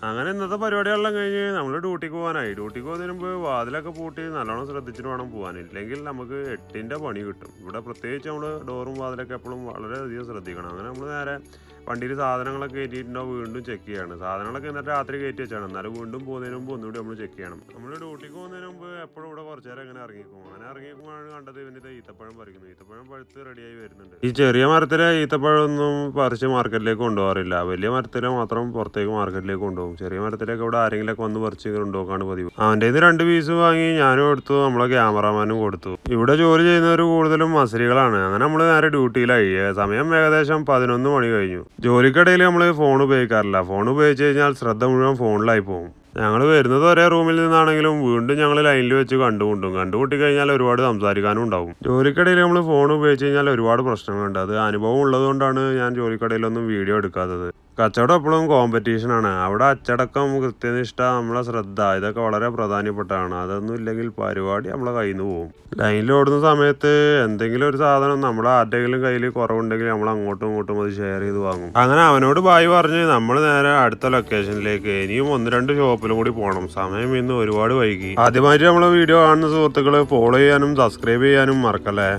അങ്ങനെ ഇന്നത്തെ പരിപാടികളെല്ലാം കഴിഞ്ഞ് നമ്മൾ ഡ്യൂട്ടിക്ക് പോകാനായി. ഡ്യൂട്ടിക്ക് പോകുന്നതിന് മുമ്പ് വാതിലൊക്കെ പൂട്ടി നല്ലോണം ശ്രദ്ധിച്ചിട്ട് വേണം പോകാൻ. ഇല്ലെങ്കിൽ നമുക്ക് 8ന്റെ പണി കിട്ടും. ഇവിടെ പ്രത്യേകിച്ച് നമ്മൾ ഡോറും വാതിലൊക്കെ എപ്പോഴും വളരെയധികം ശ്രദ്ധിക്കണം. അങ്ങനെ നമ്മൾ നേരെ വണ്ടിയിൽ സാധനങ്ങളൊക്കെ കയറ്റിയിട്ടുണ്ടോ വീണ്ടും ചെക്ക് ചെയ്യാണ്. സാധനങ്ങളൊക്കെ എന്നിട്ട് രാത്രി കയറ്റി വെച്ചാണ്. എന്നാലും വീണ്ടും പോകുന്നതിന് മുമ്പ് ഒന്നുകൂടി നമ്മൾ ചെക്ക് ചെയ്യണം. നമ്മൾ ഡ്യൂട്ടിക്ക് പോകുന്നതിന് മുമ്പ് എപ്പോഴും ഇവിടെ കുറച്ച് നേരം ഇങ്ങനെ ഇറങ്ങിക്കും. അങ്ങനെ ഇറങ്ങിക്കുമ്പോഴാണ് കണ്ടത് ഇവൻ്റെ ഈത്തപ്പഴം പറിക്കുന്നു. ഈത്തപ്പഴം പഴുത്ത് റെഡിയായി വരുന്നുണ്ട്. ഈ ചെറിയ മരത്തിലെ ഈത്തപ്പഴം ഒന്നും പറിച്ച് മാർക്കറ്റിലേക്ക് കൊണ്ടുപോകാറില്ല. വലിയ മരത്തിലെ മാത്രം പുറത്തേക്ക് മാർക്കറ്റിലേക്ക് കൊണ്ടുപോകും. ചെറിയ മരത്തിലേക്ക് ഇവിടെ ആരെങ്കിലൊക്കെ വന്ന് പറിച്ച് കൊണ്ടുപോക്കാണ് പതിവ്. അവൻ്റെ ഇത് 2 പീസ് വാങ്ങി ഞാനും എടുത്തു, നമ്മളെ ക്യാമറാമാനും കൊടുത്തു. ഇവിടെ ജോലി ചെയ്യുന്നവർ കൂടുതലും മസരികളാണ്. അങ്ങനെ നമ്മൾ നേരെ ഡ്യൂട്ടിയിലായി. സമയം ഏകദേശം 11 മണി കഴിഞ്ഞു. ജോലിക്കിടയിൽ നമ്മൾ ഫോൺ ഉപയോഗിക്കാറില്ല. ഫോൺ ഉപയോഗിച്ച് കഴിഞ്ഞാൽ ശ്രദ്ധ മുഴുവൻ ഫോണിലായി പോകും. ഞങ്ങൾ വരുന്നത് ഒരേ റൂമിൽ നിന്നാണെങ്കിലും വീണ്ടും ഞങ്ങൾ ലൈനിൽ വെച്ച് കണ്ടുമുട്ടി കഴിഞ്ഞാൽ ഒരുപാട് സംസാരിക്കാനും ഉണ്ടാവും. ജോലിക്കിടയിൽ നമ്മൾ ഫോൺ ഉപയോഗിച്ച് കഴിഞ്ഞാൽ ഒരുപാട് പ്രശ്നങ്ങളുണ്ട്. അത് അനുഭവം ഉള്ളതുകൊണ്ടാണ് ഞാൻ ജോലിക്കിടയിലൊന്നും വീഡിയോ എടുക്കാത്തത്. കച്ചവടം എപ്പോഴും കോമ്പറ്റീഷനാണ്. അവിടെ അച്ചടക്കം, കൃത്യനിഷ്ഠ, നമ്മളെ ശ്രദ്ധ, ഇതൊക്കെ വളരെ പ്രധാനപ്പെട്ടതാണ്. അതൊന്നും ഇല്ലെങ്കിൽ പരിപാടി നമ്മളെ കയ്യിൽ നിന്ന് പോകും. ലൈനിൽ ഓടുന്ന സമയത്ത് എന്തെങ്കിലും ഒരു സാധനം നമ്മുടെ ആരുടെയെങ്കിലും കയ്യിൽ കുറവുണ്ടെങ്കിൽ നമ്മൾ അങ്ങോട്ടും ഇങ്ങോട്ടും അത് ഷെയർ ചെയ്ത് വാങ്ങും. അങ്ങനെ അവനോട് ബായ് പറഞ്ഞ് നമ്മൾ നേരെ അടുത്ത ലൊക്കേഷനിലേക്ക്, ഇനിയും 1-2 ഷോപ്പിലും കൂടി പോകണം. സമയം ഇന്ന് ഒരുപാട് വൈകി. ആദ്യമായിട്ട് നമ്മളെ വീഡിയോ കാണുന്ന സുഹൃത്തുക്കൾ ഫോളോ ചെയ്യാനും സബ്സ്ക്രൈബ് ചെയ്യാനും മറക്കല്ലേ.